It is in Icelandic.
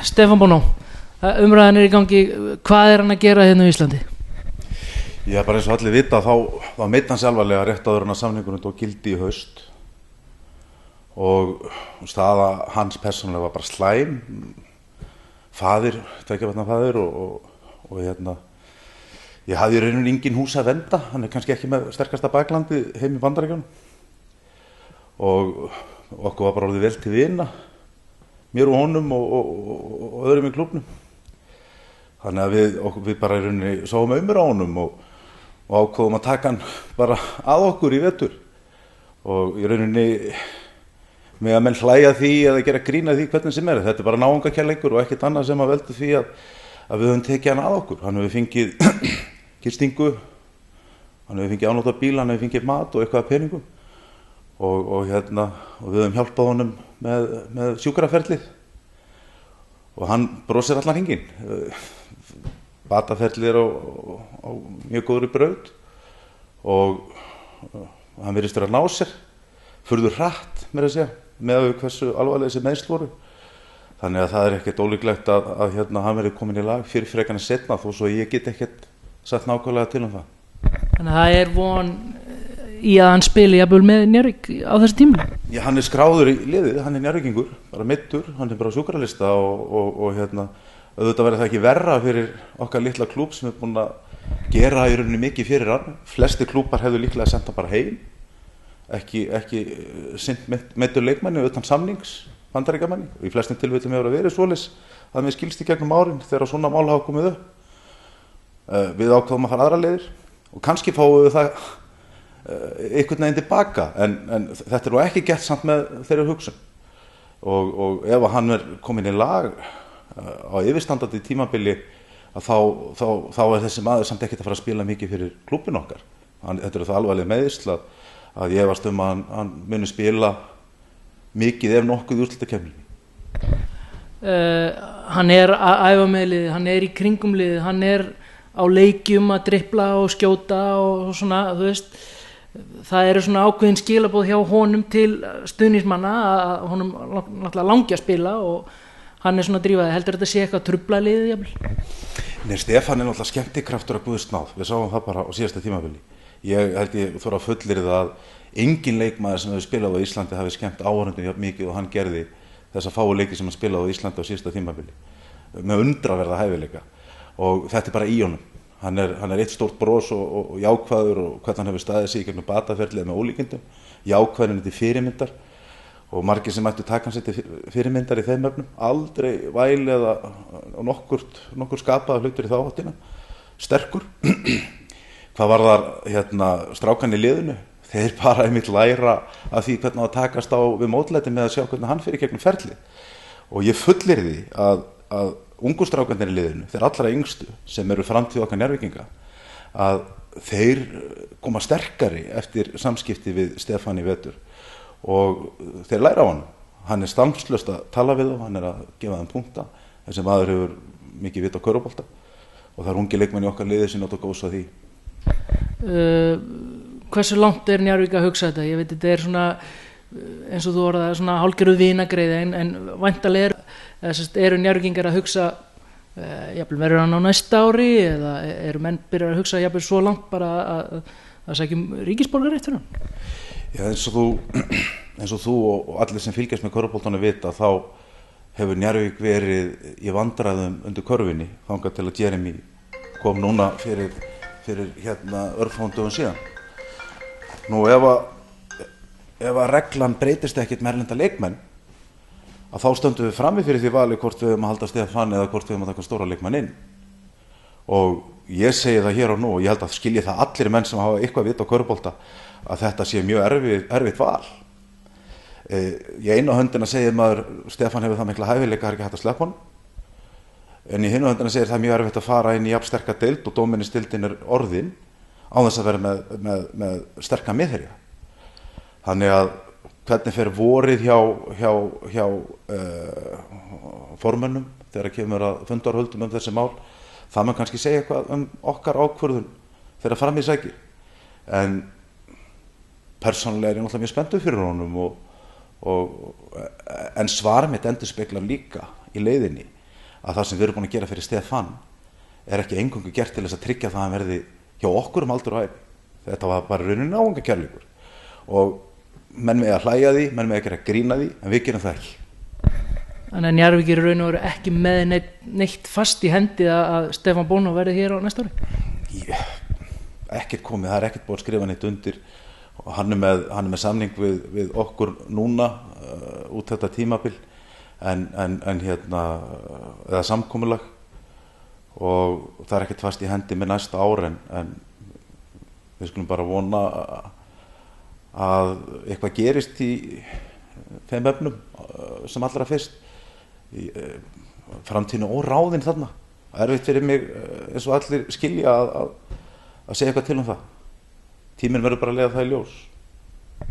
Stefán Bono, umræðan í gangi, hvað hann að gera hérna á Íslandi? Já, bara eins og allir vita þá meitt hann sig alvarlega rétt áður en að samningurinn tók gildi í haust og staða hans persónulega var bara slæm, faðir, tveggja barna faðir og ég hafði í rauninni engin hús að venda, hann kannski ekki með sterkasta baklandi heim í Bandaríkjunum og okkur var bara orðið vel til vina, mér og honum og öðrum í klúbbnum. Þannig að við bara í rauninni sáum á honum og ákváðum að taka hann bara að okkur í vetur og í rauninni með að menn hlæja því eða gera grín að því hvernig sem þetta bara náungakærleikur og ekkert annað sem að veldu því að við höfum tekið hann að okkur. Hann hefur fengið gistingu, hann hefur fengið afnótt af bíl, hann hefur fengið mat og eitthvað af peningum og við höfum hjálpað honum með sjúkraferlið og hann brosir allan hringinn. Bataferlið á mjög góðri braut og hann virðist vera að ná sér, furðu hratt meira að segja, með hversu alvarlega þessi meiðsl voru. Þannig að það ekkert ólíklegt að hann verði komin í lag fyrir frekar en seinna þó svo ég get ekkert sagt nákvæmlega til það. Þannig að það von í að hann spili jafnvel með Njarðvík á þessu tíma? Já, hann skráður í liðið, hann Njarðvíkingur, bara meiddur, hann bara á sjúkralista og auðvitað verður það ekki verra fyrir okkar litla klúbb sem búin að gera í rauninni mikið fyrir hann. Flestir klúbbar hefðu líklega sendt hann bara heim, ekki sinnt meiddur leikmanni utan samnings Bandaríkjamanni og í flestum tilfellum hefur verið svoleiðis að mér skilst í gegnum árin þegar svona mál hafa komið upp. Við ákváðum að fara aðrar leiðir og kannski fáum við það einhvern veginn tilbaka en þetta nú ekki gert samt með þeirri hugsun og ef hann komin í lag á yfirstandandi tímabili þá þessi maður samt ekkert að fara að spila mikið fyrir klúbbinn okkar. Þetta það alvarleg meiðsl að ég efast að hann muni spila mikið ef nokkuð í úrslitakeppninni. Hann að æfa með liðið, hann í kringum liðið, hann á leikjum að dribbla og skjóta og svona, þú veist, það eru svona ákveðin skilaboð hjá honum til stuðningsmanna að honum náttúrulega langi að spila og hann svona drífaði. Heldur þetta sé eitthvað trufla liðið jafnvel? Nei, Stefán náttúrulega skemmtikraftur að Guðs náð, við sáum það bara á síðasta tímabili. Ég þarf að fullyrða að engin leikmaður sem hefur spilað á Íslandi hafi skemmt áhorfendum jafn mikið og hann gerði þessa fáu leiki sem hann spilaði á Íslandi á síðasta tímabili með undraverða hæfileika og þetta bara í honum. Hann eitt stórt bros og jákvæður og hvernig hann hefur staðið sig í gegnum bataferlið með ólíkindum, jákvæðurinn til fyrirmyndar og margir sem ættu taka hann sér til fyrirmyndar í þeim efnum, aldrei væl eða nokkur skapaða hlutur í þá áttina, sterkur. Hvað varðar strákan í liðinu? Þeir bara einmitt læra af því hvernig að takast á við mótlæti með að sjá hvernig hann fyrir gegnum ferlið. Og ég fullyrði að ungu strákarnir í liðinu, þeir allra yngstu sem eru framtíð okkar Njarðvíkinga, að þeir koma sterkari eftir samskipti við Stefán í vetur og þeir læra á hann. Hann stanslaust að tala við þá, hann að gefa þeim punkta, þessi maður hefur mikið vit á körfubolta og það ungi leikmenn í okkar liði sem nota góðs að því. Hversu langt Njarðvík að hugsa þetta? Ég veit þetta svona eins og þú orðaði svona hálfgerð vinagreiði en væntanlega eru Njarðvíkingar að hugsa jafnvel verður hann á næsta ári eða eru menn byrjar að hugsa jafnvel svo langt bara að sækjum ríkisborgararétt fyrir hann? Já, eins og þú og allir sem fylgjast með körfuboltanum vita þá hefur Njarðvík verið í vandræðum undir körfunni þangað til að Jeremy kom núna fyrir örfáum dögum síðan. Nú ef að reglan breytist ekkert með erlenda leikmenn að þá stöndum við frammi fyrir því vali hvort við höfum að halda Stefán eða hvort við höfum að taka stóra leikmenn inn og ég segi það hér og nú og ég held að skilji það allir menn sem hafa eitthvað vit á körfubolta að þetta sé mjög erfitt val. Í einu höndina segir maður Stefán hefur það mikla hæfileika, það er ekki hægt að sleppa honum en í hinu höndina segir það mjög erfitt að fara inn í jafn sterka deild og dóministildin orðin á þess að vera með sterka miðherja. Þannig að hvernig fer vorið hjá formönnum þegar kemur að fundarhöldum þessi mál, það má kannski segja eitthvað okkar ákvörðun þegar fram í sækir. En persónulega ég náttúrulega mjög spenntur fyrir honum og en svar mitt endurspeglar líka í leiðinni að það sem við erum búin að gera fyrir Stefán ekki eingöngu gert til þess að tryggja það að hann verði hjá okkur aldur og ævi. Þetta var bara rauninni náungakærleikur og menn með að hlæja því, menn með að gera grína því, en við gerum það ekki. Þannig að Njarðvíkir í raun og veru ekki með neitt fast í hendi að Stefán Bono verði hér á næsta ári? Ekkert komið, það ekkert búið að skrifa neitt undir og hann er með samning við okkur núna út þetta tímabil en eða samkomulag og það ekkert fast í hendi með næsta ár en við skulum bara vona að eitthvað gerist í þeim efnum sem allra fyrst í framtíðinu og ráðinn þarna. Erfitt fyrir mig eins og allir skilja að segja eitthvað til það. Tíminn verður bara að leiða það í ljós.